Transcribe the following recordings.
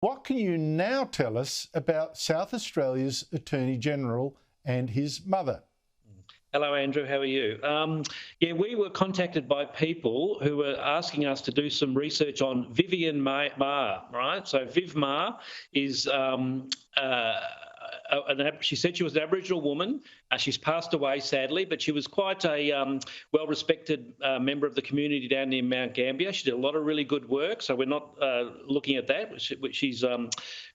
What can you now tell us about South Australia's Attorney-General and his mother? Hello, Andrew. How are you? Yeah, we were contacted by people who were asking us to do some research on Viv Maher, right? So Viv Maher is she said she was an Aboriginal woman. She's passed away, sadly, but she was quite a well-respected member of the community down near Mount Gambier. She did a lot of really good work, so we're not looking at that, which she's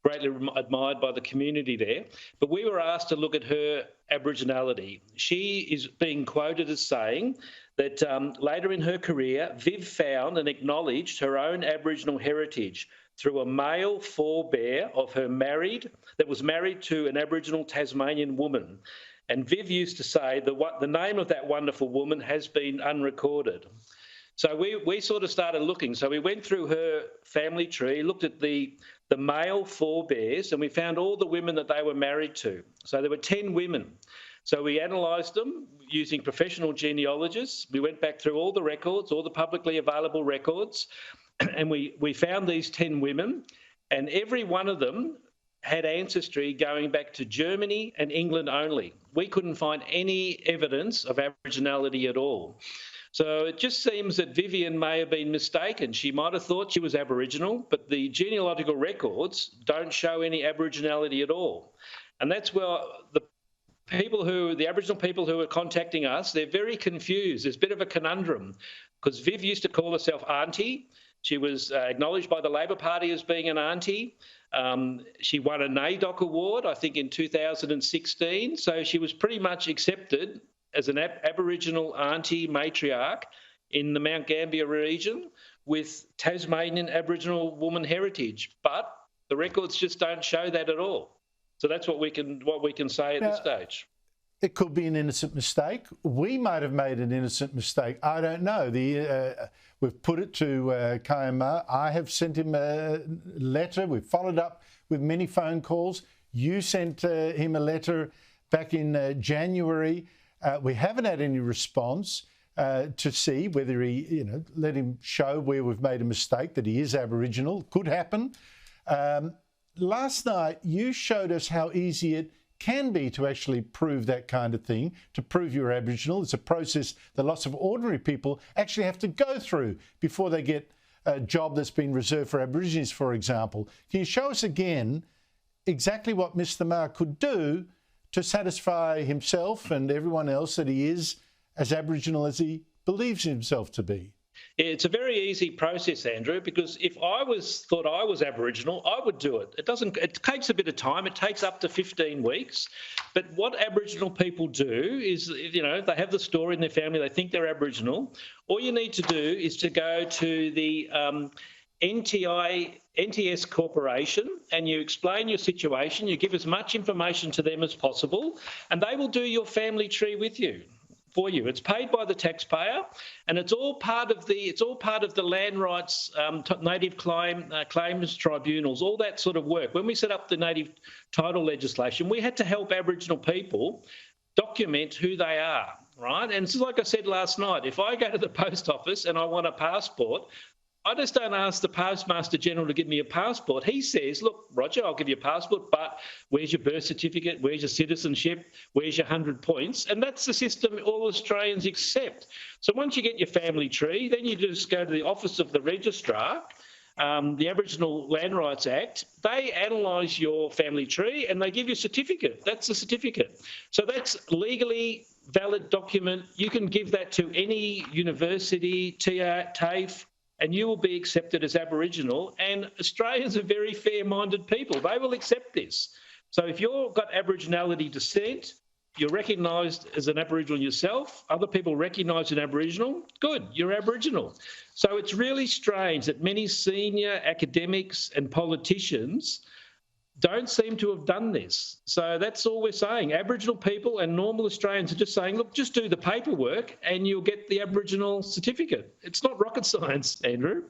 greatly admired by the community there. But we were asked to look at her Aboriginality. She is being quoted as saying that later in her career, Viv found and acknowledged her own Aboriginal heritage through a male forebear of her that was married to an Aboriginal Tasmanian woman. And Viv used to say that the name of that wonderful woman has been unrecorded. So we sort of started looking. So we went through her family tree, looked at the male forebears, and we found all the women that they were married to. So there were 10 women. So we analysed them using professional genealogists. We went back through all the records, all the publicly available records, and we found these 10 women, and every one of them had ancestry going back to Germany and England only. We couldn't find any evidence of Aboriginality at all. So it just seems that Vivian may have been mistaken. She might have thought she was Aboriginal, but the genealogical records don't show any Aboriginality at all. And that's where the Aboriginal people who are contacting us, they're very confused. There's a bit of a conundrum because Viv used to call herself Auntie. She was acknowledged by the Labor Party as being an auntie. She won a NAIDOC award, I think, in 2016. So she was pretty much accepted as an Aboriginal auntie matriarch in the Mount Gambier region with Tasmanian Aboriginal woman heritage. But the records just don't show that at all. So that's what we can say at this stage. It could be an innocent mistake. We might have made an innocent mistake. I don't know. We've put it to Kayama. I have sent him a letter. We've followed up with many phone calls. You sent him a letter back in January. We haven't had any response to see whether he, let him show where we've made a mistake, that he is Aboriginal. Could happen. Last night, you showed us how easy it can be to actually prove that kind of thing, to prove you're Aboriginal. It's a process that lots of ordinary people actually have to go through before they get a job that's been reserved for Aborigines, for example. Can you show us again exactly what Mr. Maher could do to satisfy himself and everyone else that he is as Aboriginal as he believes himself to be? It's a very easy process, Andrew, because if I thought I was Aboriginal, I would do it. It takes a bit of time. It takes up to 15 weeks. But what Aboriginal people do is, they have the story in their family, they think they're Aboriginal. All you need to do is to go to the NTS Corporation and you explain your situation, you give as much information to them as possible, and they will do your family tree for you. It's paid by the taxpayer, and it's all part of the land rights, native claims tribunals, all that sort of work. When we set up the native title legislation, we had to help Aboriginal people document who they are, right? And it's like I said last night, if I go to the post office and I want a passport, I just don't ask the Postmaster General to give me a passport. He says, look, Roger, I'll give you a passport, but where's your birth certificate? Where's your citizenship? Where's your 100 points? And that's the system all Australians accept. So once you get your family tree, then you just go to the Office of the Registrar, the Aboriginal Land Rights Act. They analyse your family tree and they give you a certificate. That's the certificate. So that's legally valid document. You can give that to any university, TAFE, and you will be accepted as Aboriginal. And Australians are very fair-minded people. They will accept this. So if you've got Aboriginality descent, you're recognised as an Aboriginal yourself, other people recognise an Aboriginal, good, you're Aboriginal. So it's really strange that many senior academics and politicians don't seem to have done this. So that's all we're saying. Aboriginal people and normal Australians are just saying, look, just do the paperwork and you'll get the Aboriginal certificate. It's not rocket science, Andrew.